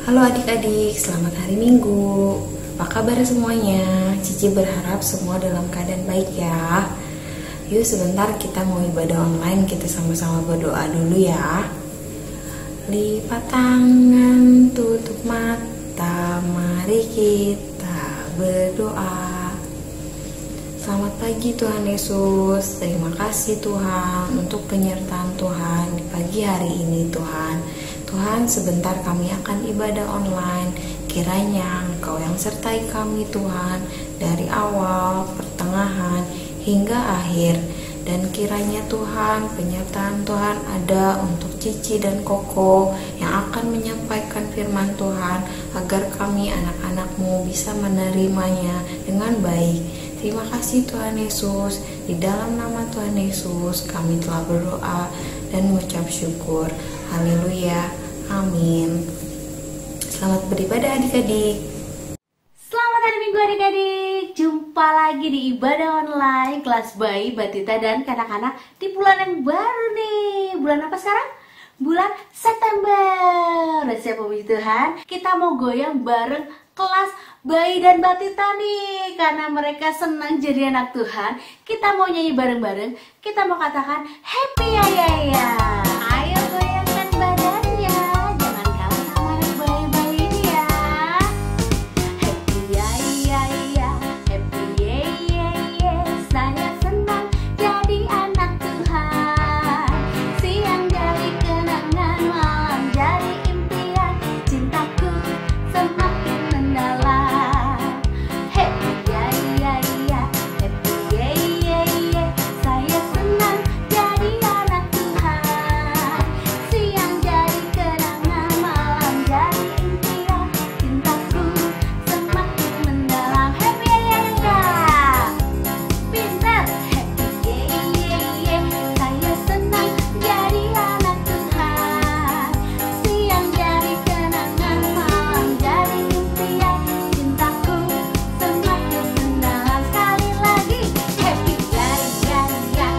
Halo adik-adik, selamat hari Minggu. Apa kabar semuanya? Cici berharap semua dalam keadaan baik ya. Yuk sebentar kita mau ibadah online, kita sama-sama berdoa dulu ya. Lipat tangan, tutup mata, mari kita berdoa. Selamat pagi Tuhan Yesus. Terima kasih Tuhan untuk penyertaan Tuhan di pagi hari ini Tuhan. Tuhan, sebentar kami akan ibadah online. Kiranya Engkau yang sertai kami Tuhan, dari awal, pertengahan, hingga akhir. Dan kiranya Tuhan, penyertaan Tuhan ada untuk Cici dan Koko yang akan menyampaikan firman Tuhan, agar kami anak-anak-Mu bisa menerimanya dengan baik. Terima kasih Tuhan Yesus. Di dalam nama Tuhan Yesus kami telah berdoa dan mengucap syukur. Haleluya. Amin. Selamat beribadah adik-adik. Selamat hari Minggu adik-adik. Jumpa lagi di ibadah online kelas bayi, batita, dan kanak-kanak di bulan yang baru nih. Bulan apa sekarang? Bulan September. Dan siapa puji Tuhan, kita mau goyang bareng kelas bayi dan batita nih, karena mereka senang jadi anak Tuhan. Kita mau nyanyi bareng-bareng. Kita mau katakan happy ya ya ya. Ayo goyangkan badannya, jangan kalah sama anak bayi-bayi ini ya. Happy ya ya ya, happy ya ya ya. Saya senang jadi anak Tuhan. Siang jadi kenangan, malam jadi impian. Cintaku semakin mendalam. Happy ya ya ya, happy ya ya ya. Saya senang jadi anak Tuhan. Siang jadi kenangan, malam jadi impian. Cintaku semakin mendalam. Happy ya ya ya. Pintar. Happy ya ya ya. Saya senang jadi anak Tuhan. Siang jadi kenangan, malam jadi impian. Cintaku semakin mendalam. Sekali lagi. Happy ya ya ya.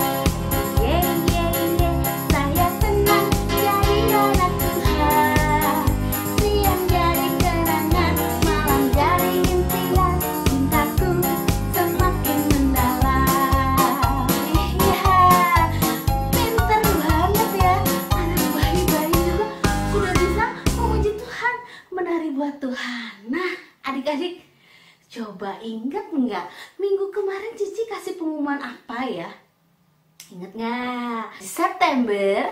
Ya ya ya. Saya senang jadi anak Tuhan. Siang jadi kenangan, malam jadi impian. Cintaku semakin mendalam. Ya, pinter banget ya. Anak bayi-bayi juga sudah bisa memuji Tuhan, menari buat Tuhan. Nah, adik-adik, coba ingat nggak minggu kemarin Cici kasih pengumuman apa ya? Ingat nggak? September,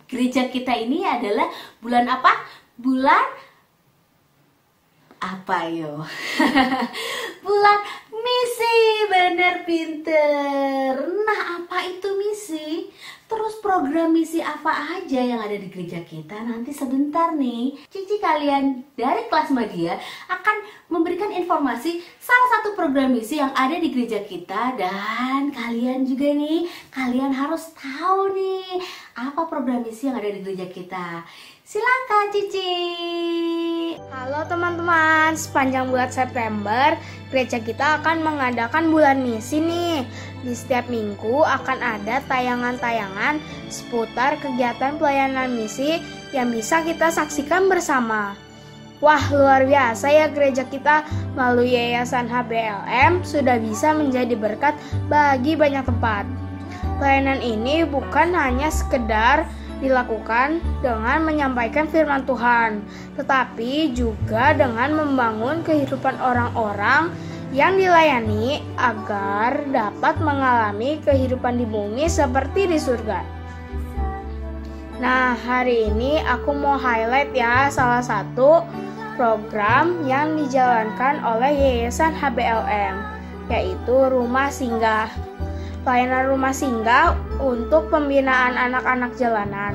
gereja kita ini adalah bulan apa? Bulan apa yo? Bulan misi, bener pinter. Nah, apa itu misi? Terus program misi apa aja yang ada di gereja kita? Nanti sebentar nih, Cici kalian dari kelas media akan memberikan informasi salah satu program misi yang ada di gereja kita. Dan kalian juga nih, kalian harus tahu nih apa program misi yang ada di gereja kita. Silakan Cici. Halo teman-teman, sepanjang bulan September gereja kita akan mengadakan bulan misi nih. Di setiap minggu akan ada tayangan-tayangan seputar kegiatan pelayanan misi yang bisa kita saksikan bersama. Wah, luar biasa ya, gereja kita melalui Yayasan HBLM sudah bisa menjadi berkat bagi banyak tempat. Pelayanan ini bukan hanya sekedar dilakukan dengan menyampaikan firman Tuhan, tetapi juga dengan membangun kehidupan orang-orang yang dilayani agar dapat mengalami kehidupan di bumi seperti di surga. Nah, hari ini aku mau highlight ya salah satu program yang dijalankan oleh Yayasan HBLM, yaitu Rumah Singgah. Pelayanan rumah singgah untuk pembinaan anak-anak jalanan.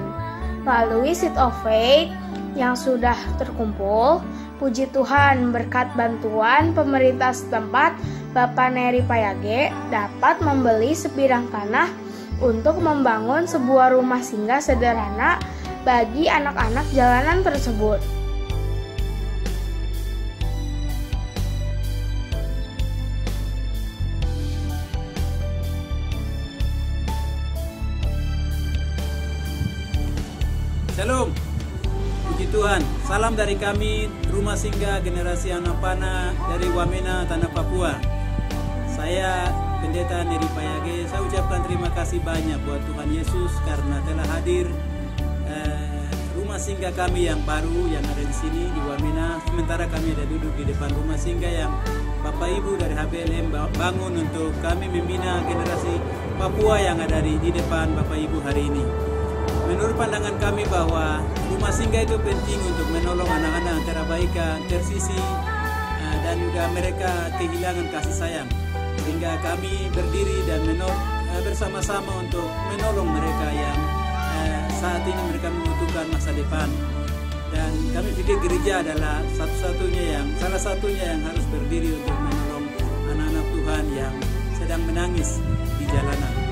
Melalui Seed of Faith yang sudah terkumpul, puji Tuhan berkat bantuan pemerintah setempat, Bapak Neri Payage dapat membeli sebidang tanah untuk membangun sebuah rumah singgah sederhana bagi anak-anak jalanan tersebut. Shalom. Puji Tuhan, salam dari kami Rumah Singgah Generasi Anak Panah dari Wamena, Tanah Papua. Saya Pendeta Neri Payage, saya ucapkan terima kasih banyak buat Tuhan Yesus karena telah hadir rumah singgah kami yang baru yang ada di sini di Wamena. Sementara kami ada duduk di depan rumah singgah yang Bapak Ibu dari HBLM bangun untuk kami membina generasi Papua yang ada di depan Bapak Ibu hari ini. Menurut pandangan kami bahwa rumah singgah itu penting untuk menolong anak-anak yang terabaikan, tersisih, dan juga mereka kehilangan kasih sayang. Sehingga kami berdiri dan bersama-sama untuk menolong mereka yang saat ini mereka membutuhkan masa depan. Dan kami pikir gereja adalah salah satunya yang harus berdiri untuk menolong anak-anak Tuhan yang sedang menangis di jalanan.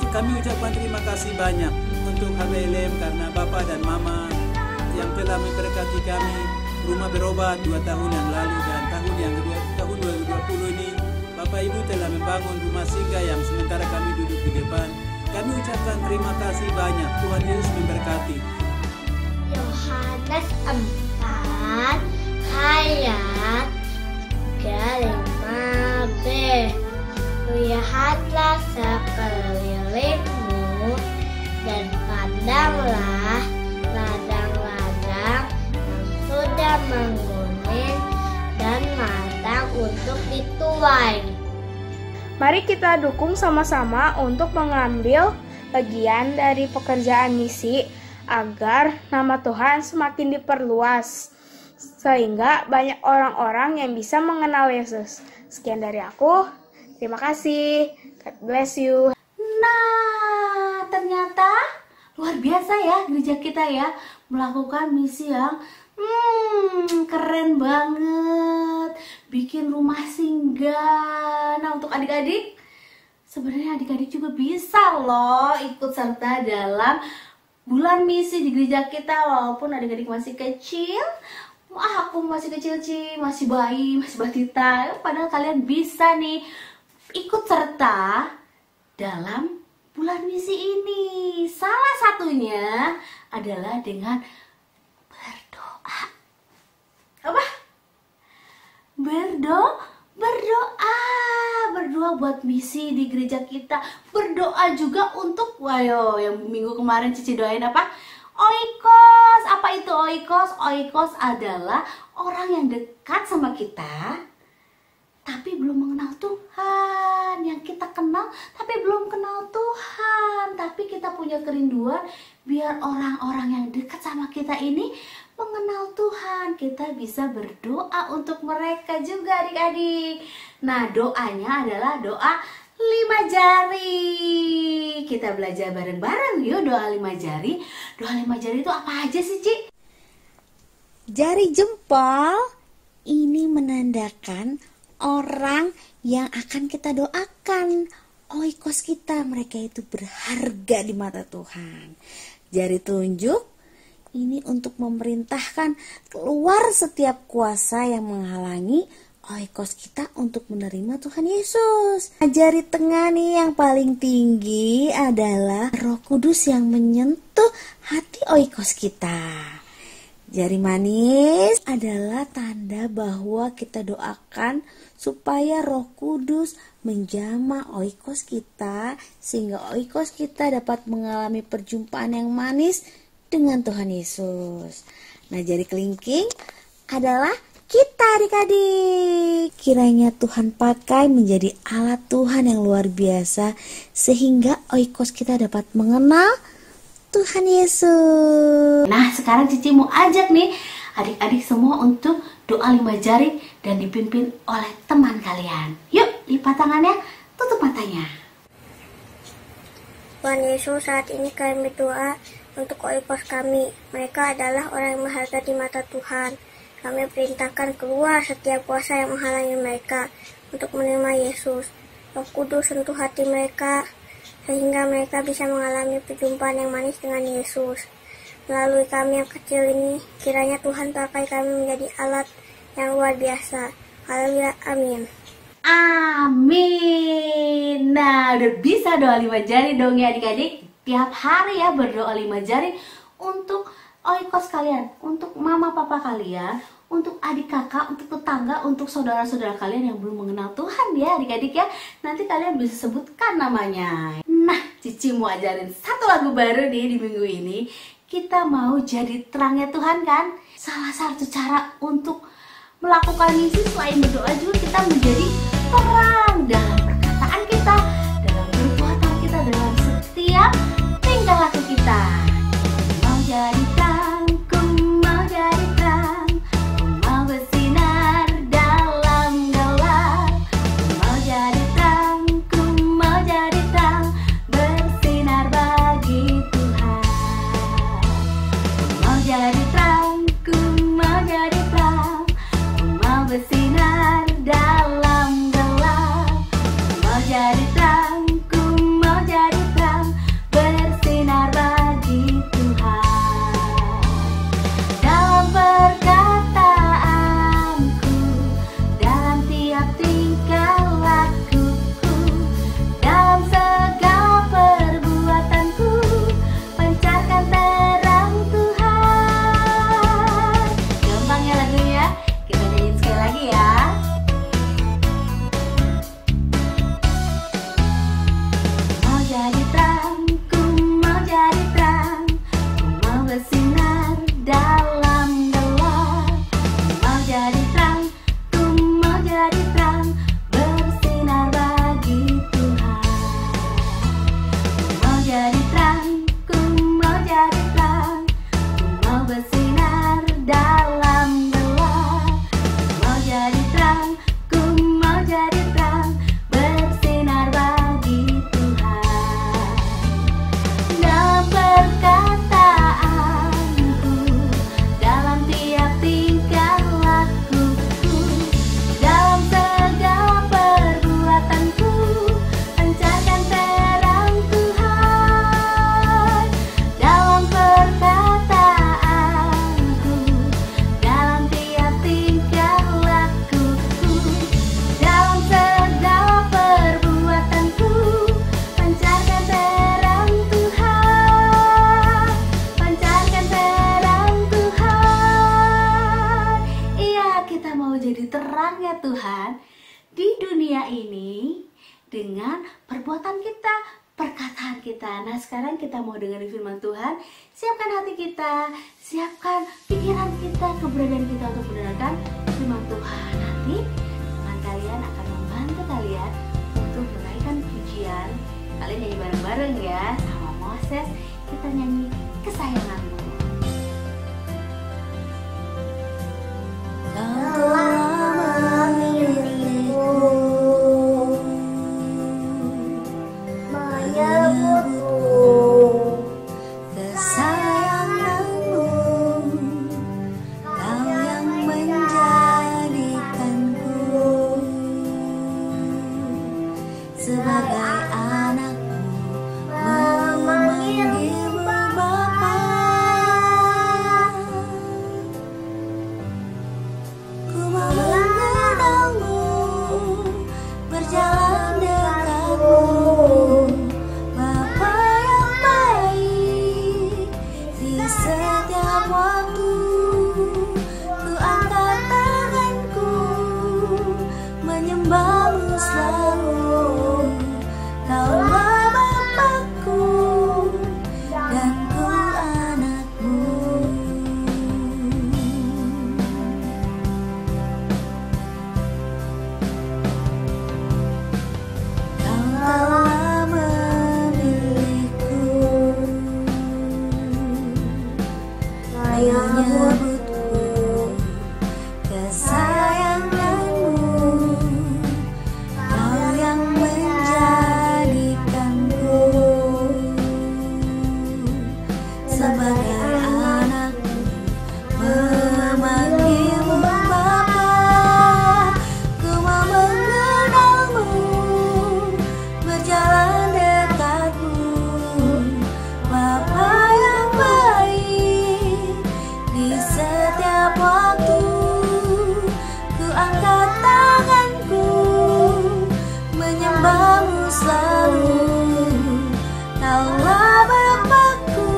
Kami ucapkan terima kasih banyak untuk HBLM karena Bapak dan Mama yang telah memberkati kami. Rumah berobat 2 tahun yang lalu dan tahun 2020 ini Bapak Ibu telah membangun rumah singgah yang sementara kami duduk di depan. Kami ucapkan terima kasih banyak. Tuhan Yesus memberkati. Yohanes 4 ayat 5b. Lihatlah sekelilingmu dan pandanglah ladang-ladang yang sudah menguning dan matang untuk dituai. Mari kita dukung sama-sama untuk mengambil bagian dari pekerjaan misi agar nama Tuhan semakin diperluas sehingga banyak orang-orang yang bisa mengenal Yesus. Sekian dari aku. Terima kasih. God bless you. Nah, ternyata luar biasa ya gereja kita ya melakukan misi yang keren banget. Bikin rumah singgah. Nah, untuk adik-adik, sebenarnya adik-adik juga bisa loh ikut serta dalam bulan misi di gereja kita. Walaupun adik-adik masih kecil, aku masih kecil sih, masih bayi, masih batita. Padahal kalian bisa nih ikut serta dalam bulan misi ini. Salah satunya adalah dengan berdoa. Apa? Berdoa buat misi di gereja kita. Berdoa juga untuk yang minggu kemarin Cici doain apa? Oikos. Apa itu oikos? Oikos adalah orang yang dekat sama kita tapi belum mengenal Tuhan. Yang kita kenal tapi belum kenal Tuhan. Tapi kita punya kerinduan biar orang-orang yang dekat sama kita ini mengenal Tuhan. Kita bisa berdoa untuk mereka juga adik-adik. Nah, doanya adalah doa 5 jari. Kita belajar bareng-bareng yuk doa 5 jari. Doa 5 jari itu apa aja sih, Ci? Jari jempol ini menandakan orang yang akan kita doakan. Oikos kita, mereka itu berharga di mata Tuhan. Jari telunjuk ini untuk memerintahkan keluar setiap kuasa yang menghalangi oikos kita untuk menerima Tuhan Yesus. Jari tengah nih yang paling tinggi adalah Roh Kudus yang menyentuh hati oikos kita. Jari manis adalah tanda bahwa kita doakan supaya Roh Kudus menjamah oikos kita sehingga oikos kita dapat mengalami perjumpaan yang manis dengan Tuhan Yesus. Nah, jari kelingking adalah kita adik-adik. Kiranya Tuhan pakai menjadi alat Tuhan yang luar biasa sehingga oikos kita dapat mengenal Tuhan Yesus. Nah, sekarang Cici mau ajak nih adik-adik semua untuk doa 5 jari dan dipimpin oleh teman kalian. Yuk, lipat tangannya, tutup matanya. Tuhan Yesus, saat ini kami berdoa untuk oikos kami. Mereka adalah orang yang berharga di mata Tuhan. Kami perintahkan keluar setiap kuasa yang menghalangi mereka untuk menerima Yesus. Roh Kudus sentuh hati mereka sehingga mereka bisa mengalami perjumpaan yang manis dengan Yesus. Melalui kami yang kecil ini, kiranya Tuhan pakai kami menjadi alat yang luar biasa. Haleluya, amin. Amin. Nah, udah bisa doa 5 jari dong ya adik-adik. Tiap hari ya berdoa 5 jari untuk oikos kalian, untuk mama papa kalian, untuk adik kakak, untuk tetangga, untuk saudara-saudara kalian yang belum mengenal Tuhan ya adik-adik ya. Nanti kalian bisa sebutkan namanya. Nah, Cici mau ajarin satu lagu baru nih di minggu ini. Kita mau jadi terangnya Tuhan kan? Salah satu cara untuk melakukan misi selain berdoa juga kita menjadi terang dalam perkataan kita, dalam perbuatan kita, dalam setiap tingkah laku kita. Mau jadi terang, ku mau jadi terang, ku mau bersinar dalam gelap. Mau jadi terang, ku mau jadi terang, bersinar bagi Tuhan. Mau jadi terang, ku mau jadi terang, ku mau bersinar dalam gelap. Mau jadi terang, ku mau jadi terang, bersinar bagi Tuhan. Dalam perkataanku, dalam tiap tingkah lakuku, dalam segala perbuatanku, pancarkan terang Tuhan. Gampang ya lagunya? Kita nyanyiin sekali lagi ya. Mau jadi terang, ku mau jadi terang, ku mau bersinar dalam gelap. Mau jadi terang, ku mau jadi terang, bersinar bagi Tuhan. Mau jadi terang, ku mau jadi terang, ku mau bersinar dalam gelap. Mau jadi terang, ku mau jadi terang, bersinar bagi Tuhan. Dalam perkataanku, dalam tiap tingkah lakuku, dalam segala perbuatanku, pancarkan terang Tuhan. Dalam perkataanku, dalam tiap tingkah lakuku, dalam segala perbuatanku, pancarkan terang Tuhan. Pancarkan terang Tuhan. Iya, kita mau jadi terangnya Tuhan di dunia ini dengan perbuatan kita, perkataan kita. Nah, sekarang kita mau dengerin firman Tuhan. Siapkan hati kita, siapkan pikiran kita, keberadaan kita untuk mendengarkan firman Tuhan. Nanti teman kalian akan membantu kalian untuk menaikkan pujian. Kalian nyanyi bareng-bareng ya sama Moses. Kita nyanyi kesayanganmu. Kesayanganmu, Kau yang menjadikanku sebagai anakmu, memanggilmu Bapa. Ku mau mengenalmu, berjalan dekatmu, Bapa yang baik. Di setiap waktu ku angkat tanganku, menyembahmu selalu. Kaulah Bapakku dan ku anakmu. Kau telah memilihku, menyebutku kesayanganmu. Kau yang menjadikanku sebagai anakmu, memanggilmu Bapa. Ku mau mengenalmu, berjalan dekatmu, Bapa yang baik. Di setiap waktu ku angkat tanganku, menyembahmu selalu. Kaulah Bapakku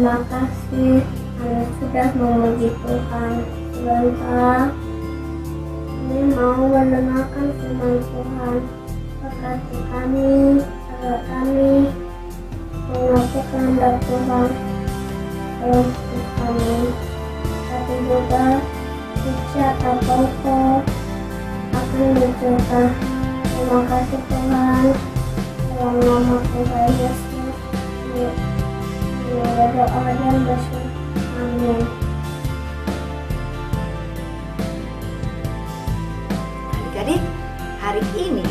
Terima kasih Anda sudah memuji Tuhan. Sebentar kami mau mendengarkan firman Tuhan. Berkati kami agar kami mengerti kehendak Tuhan dalam hidup kami. Tapi juga suci atau bangsa akan dicerita. Terima kasih Tuhan. Dalam nama Tuhan Yesus, berdoa dan bersyukur. Amin. Adik-adik, hari ini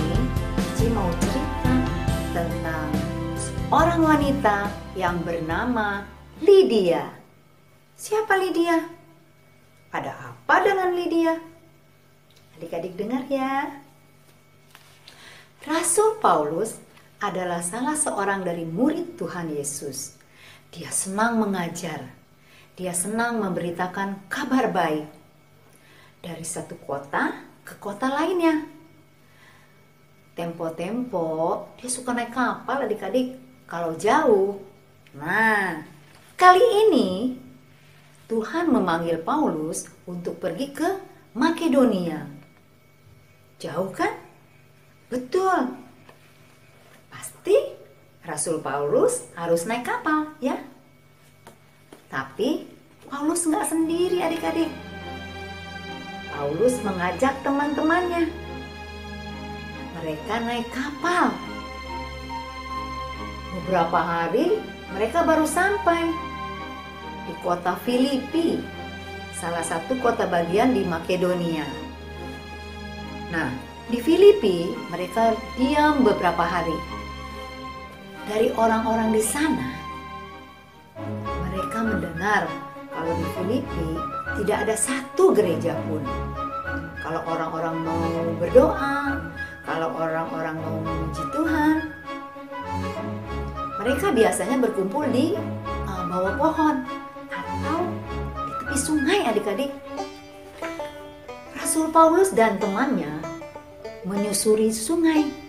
Cici mau cerita tentang seorang wanita yang bernama Lydia. Siapa Lydia? Ada apa dengan Lydia? Adik-adik dengar ya. Rasul Paulus adalah salah seorang dari murid Tuhan Yesus. Dia senang mengajar. Dia senang memberitakan kabar baik dari satu kota ke kota lainnya. Tempo-tempo dia suka naik kapal adik-adik kalau jauh. Nah, kali ini Tuhan memanggil Paulus untuk pergi ke Makedonia. Jauh kan? Betul. Pasti Rasul Paulus harus naik kapal ya. Tapi Paulus nggak sendiri adik-adik. Paulus mengajak teman-temannya. Mereka naik kapal. Beberapa hari mereka baru sampai di kota Filipi, salah satu kota bagian di Makedonia. Nah, di Filipi mereka diam beberapa hari. Dari orang-orang di sana, mereka mendengar kalau di Filipi tidak ada satu gereja pun. Kalau orang-orang mau berdoa, kalau orang-orang mau memuji Tuhan, mereka biasanya berkumpul di bawah pohon atau di tepi sungai adik-adik. Rasul Paulus dan temannya menyusuri sungai.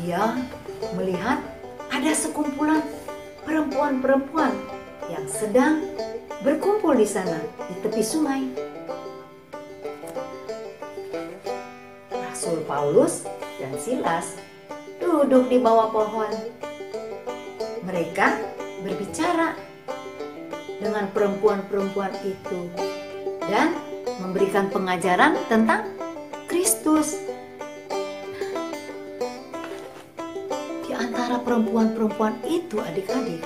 Dia melihat ada sekumpulan perempuan-perempuan yang sedang berkumpul di sana di tepi sungai. Rasul Paulus dan Silas duduk di bawah pohon. Mereka berbicara dengan perempuan-perempuan itu dan memberikan pengajaran tentang Kristus. Di antara perempuan-perempuan itu adik-adik,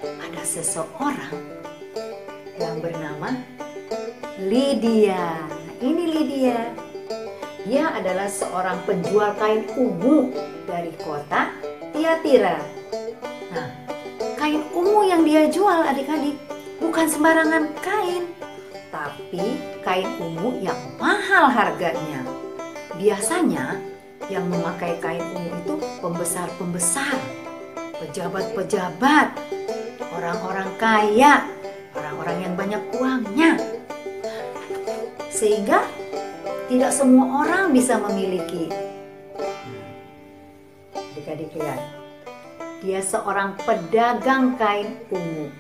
ada seseorang yang bernama Lydia. Ini Lydia. Dia adalah seorang penjual kain ungu dari kota Tiatira. Nah, kain ungu yang dia jual adik-adik bukan sembarangan kain, tapi kain ungu yang mahal harganya. Biasanya yang memakai kain ungu itu pembesar-pembesar, pejabat-pejabat, orang-orang kaya, orang-orang yang banyak uangnya. Sehingga tidak semua orang bisa memiliki. Adik-adik lihat, dia seorang pedagang kain ungu.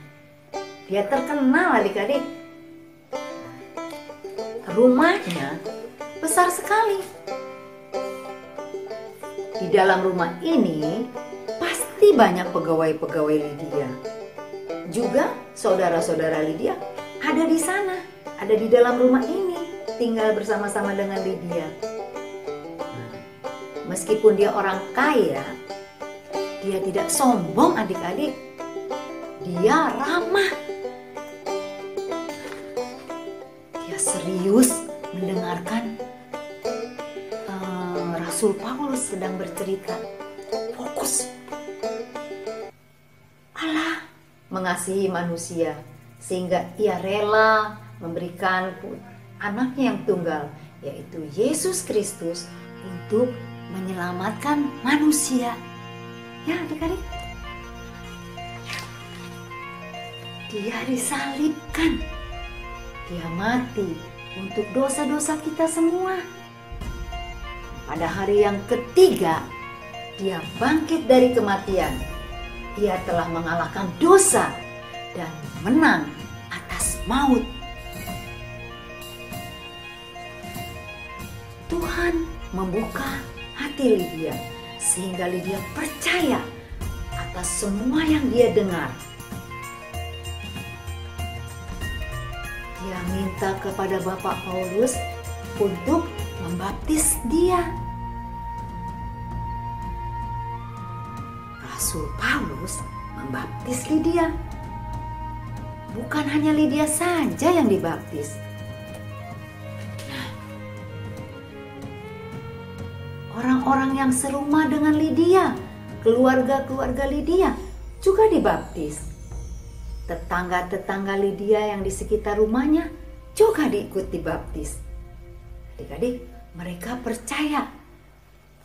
Dia terkenal adik-adik. Rumahnya besar sekali. Di dalam rumah ini pasti banyak pegawai-pegawai Lydia. Juga saudara-saudara Lydia ada di sana, ada di dalam rumah ini, tinggal bersama-sama dengan Lydia. Meskipun dia orang kaya, dia tidak sombong adik-adik. Dia ramah. Dia serius mendengarkan Rasul Paulus sedang bercerita. Fokus. Allah mengasihi manusia sehingga ia rela memberikan anaknya yang tunggal, yaitu Yesus Kristus, untuk menyelamatkan manusia. Ya adik-adik, dia disalibkan, dia mati untuk dosa-dosa kita semua. Pada hari yang ketiga, dia bangkit dari kematian. Ia telah mengalahkan dosa dan menang atas maut. Tuhan membuka hati Lydia sehingga Lydia percaya atas semua yang dia dengar. Dia minta kepada Bapak Paulus untuk membaptis dia. Rasul Paulus membaptis Lydia. Bukan hanya Lydia saja yang dibaptis. Nah, orang-orang yang serumah dengan Lydia, keluarga-keluarga Lydia juga dibaptis. Tetangga-tetangga Lydia yang di sekitar rumahnya juga diikut dibaptis. Adik-adik, mereka percaya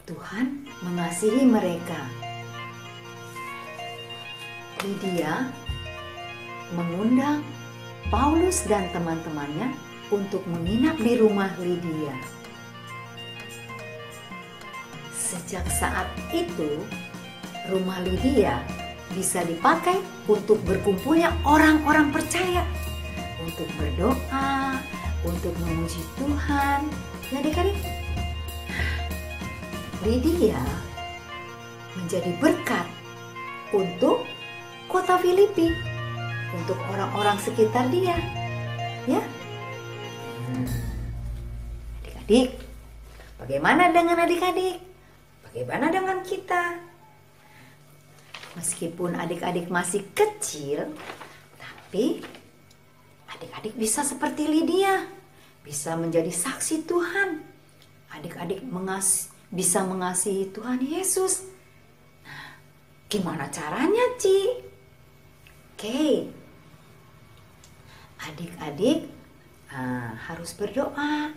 Tuhan mengasihi mereka. Lydia mengundang Paulus dan teman-temannya untuk menginap di rumah Lydia. Sejak saat itu, rumah Lydia bisa dipakai untuk berkumpulnya orang-orang percaya, untuk berdoa, untuk memuji Tuhan. Ya adik-adik, Lydia menjadi berkat untuk kota Filipi, untuk orang-orang sekitar dia. Ya, adik-adik, bagaimana dengan adik-adik? Bagaimana dengan kita? Meskipun adik-adik masih kecil, tapi adik-adik bisa seperti Lydia, bisa menjadi saksi Tuhan. Adik-adik bisa mengasihi Tuhan Yesus. Nah, gimana caranya, Ci? Oke, adik-adik harus berdoa.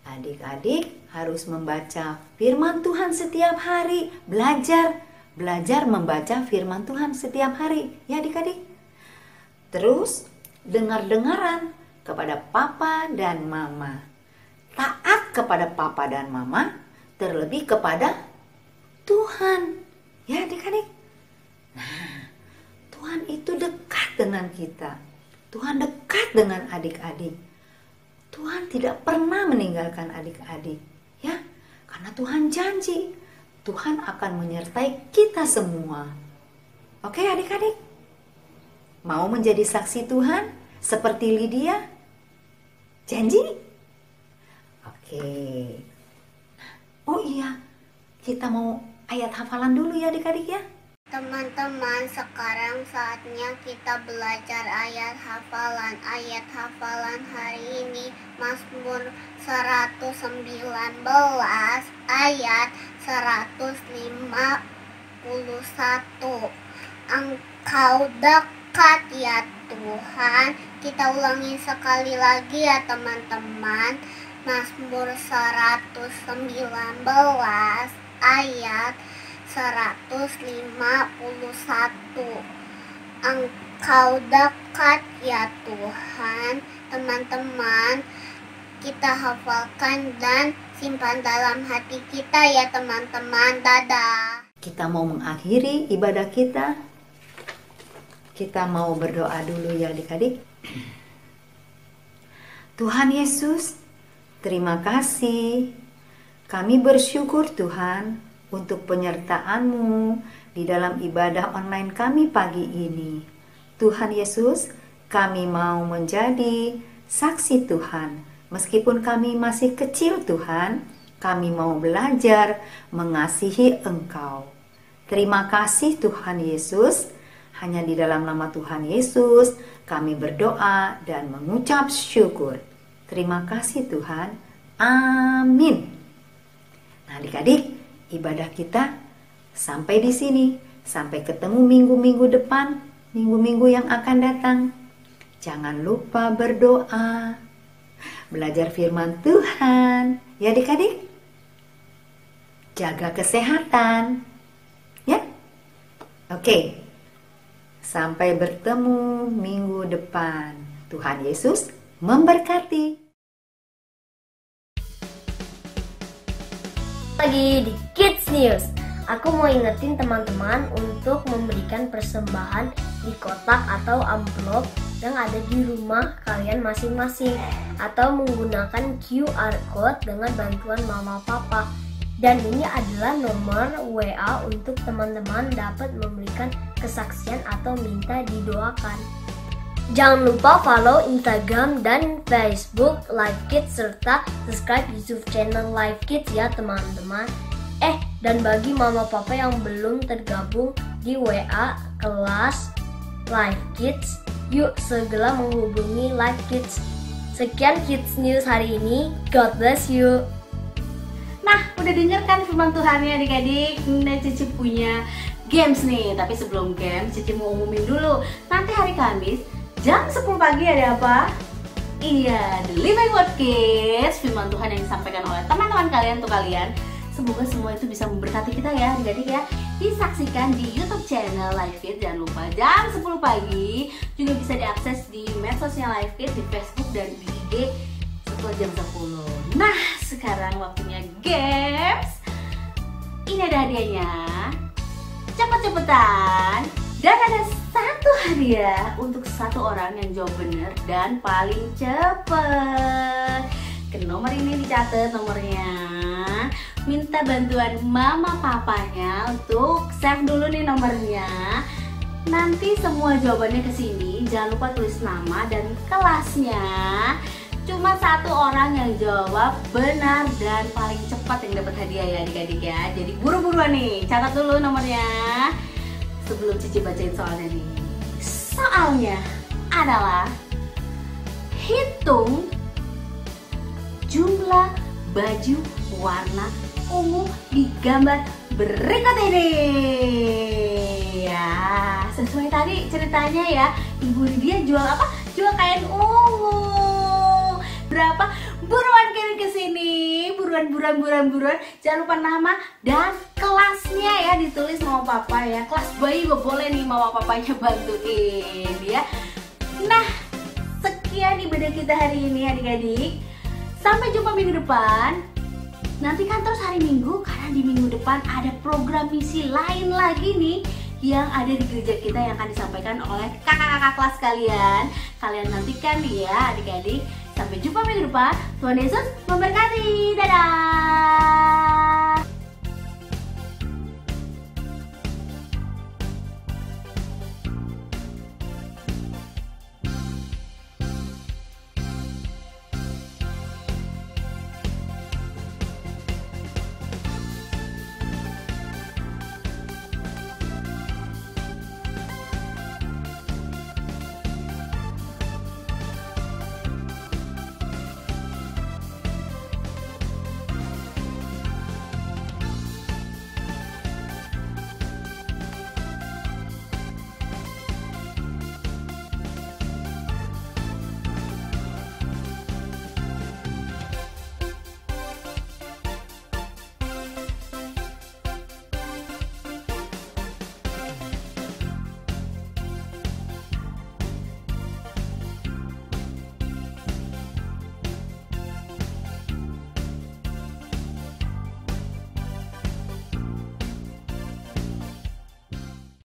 Adik-adik harus membaca firman Tuhan setiap hari, belajar membaca firman Tuhan setiap hari, ya adik-adik. Terus dengar-dengaran kepada papa dan mama. Taat kepada papa dan mama, terlebih kepada Tuhan, ya adik-adik. Nah, Tuhan itu dekat dengan kita. Tuhan dekat dengan adik-adik. Tuhan tidak pernah meninggalkan adik-adik, ya. Karena Tuhan janji Tuhan akan menyertai kita semua. Oke adik-adik? Mau menjadi saksi Tuhan seperti Lydia? Janji? Oke. Oh iya, kita mau ayat hafalan dulu ya adik-adik ya. Teman-teman, sekarang saatnya kita belajar ayat hafalan. Ayat hafalan hari ini Mazmur 119 ayat 151. Engkau dekat ya Tuhan. Kita ulangi sekali lagi ya teman-teman. Mazmur 119 ayat 151. Engkau dekat ya Tuhan. Teman-teman, kita hafalkan dan simpan dalam hati kita ya teman-teman. Dadah. Kita mau mengakhiri ibadah kita. Kita mau berdoa dulu ya adik-adik. Tuhan Yesus, terima kasih. Kami bersyukur Tuhan untuk penyertaan-Mu di dalam ibadah online kami pagi ini. Tuhan Yesus, kami mau menjadi saksi Tuhan. Meskipun kami masih kecil Tuhan, kami mau belajar mengasihi Engkau. Terima kasih Tuhan Yesus. Hanya di dalam nama Tuhan Yesus kami berdoa dan mengucap syukur. Terima kasih Tuhan. Amin. Nah adik-adik, ibadah kita sampai di sini. Sampai ketemu minggu-minggu depan, minggu-minggu yang akan datang. Jangan lupa berdoa, belajar firman Tuhan. Ya adik-adik, jaga kesehatan. Ya, oke. Sampai bertemu minggu depan. Tuhan Yesus memberkati. Lagi di Kids News. Aku mau ingetin teman-teman untuk memberikan persembahan di kotak atau amplop yang ada di rumah kalian masing-masing, atau menggunakan QR code dengan bantuan mama papa. Dan ini adalah nomor WA untuk teman-teman dapat memberikan kesaksian atau minta didoakan. Jangan lupa follow Instagram dan Facebook Live Kids serta subscribe YouTube channel Live Kids ya teman-teman. Dan bagi mama papa yang belum tergabung di WA kelas Live Kids, yuk segera menghubungi Live Kids. Sekian Kids News hari ini. God bless you. Nah, udah denger kan firman Tuhan ya adik-adik? Nah, Cici punya games nih. Tapi sebelum games, Cici mau umumin dulu. Nanti hari Kamis jam 10 pagi ada apa? Iya, The Living Word Kids. Firman Tuhan yang disampaikan oleh teman-teman kalian untuk kalian. Semoga semua itu bisa memberkati kita ya adik-adik ya. Disaksikan di YouTube channel Live Kids. Jangan lupa jam 10 pagi. Juga bisa diakses di medsosnya Live Kids, di Facebook dan di IG setelah jam 10. Nah, sekarang waktunya games. Ini ada hadiahnya. Cepet-cepetan. Dan ada satu hadiah untuk satu orang yang jawab benar dan paling cepet. Ke nomor ini dicatat nomornya. Minta bantuan mama papanya untuk save dulu nih nomornya. Nanti semua jawabannya ke sini. Jangan lupa tulis nama dan kelasnya. Cuma satu orang yang jawab benar dan paling cepat yang dapat hadiah ya adik-adik ya. Jadi buru-buruan nih, catat dulu nomornya. Sebelum Cici bacain soalnya nih. Soalnya adalah hitung jumlah baju warna ungu di gambar berikut ini. Ya, sesuai tadi ceritanya ya. Ibu Lydia jual apa? Jual kain ungu. Berapa? Buruan kirim ke sini. Buruan. Jangan lupa nama dan kelasnya ya, ditulis mama papa ya. Kelas bayi juga boleh nih mama papanya bantuin ya. Nah, sekian ibadah kita hari ini adik-adik. Sampai jumpa minggu depan. Nantikan terus hari Minggu karena di minggu depan ada program misi lain lagi nih yang ada di gereja kita yang akan disampaikan oleh kakak-kakak kelas kalian. Kalian nantikan ya adik-adik. Sampai jumpa minggu depan. Tuhan Yesus memberkati. Dadah.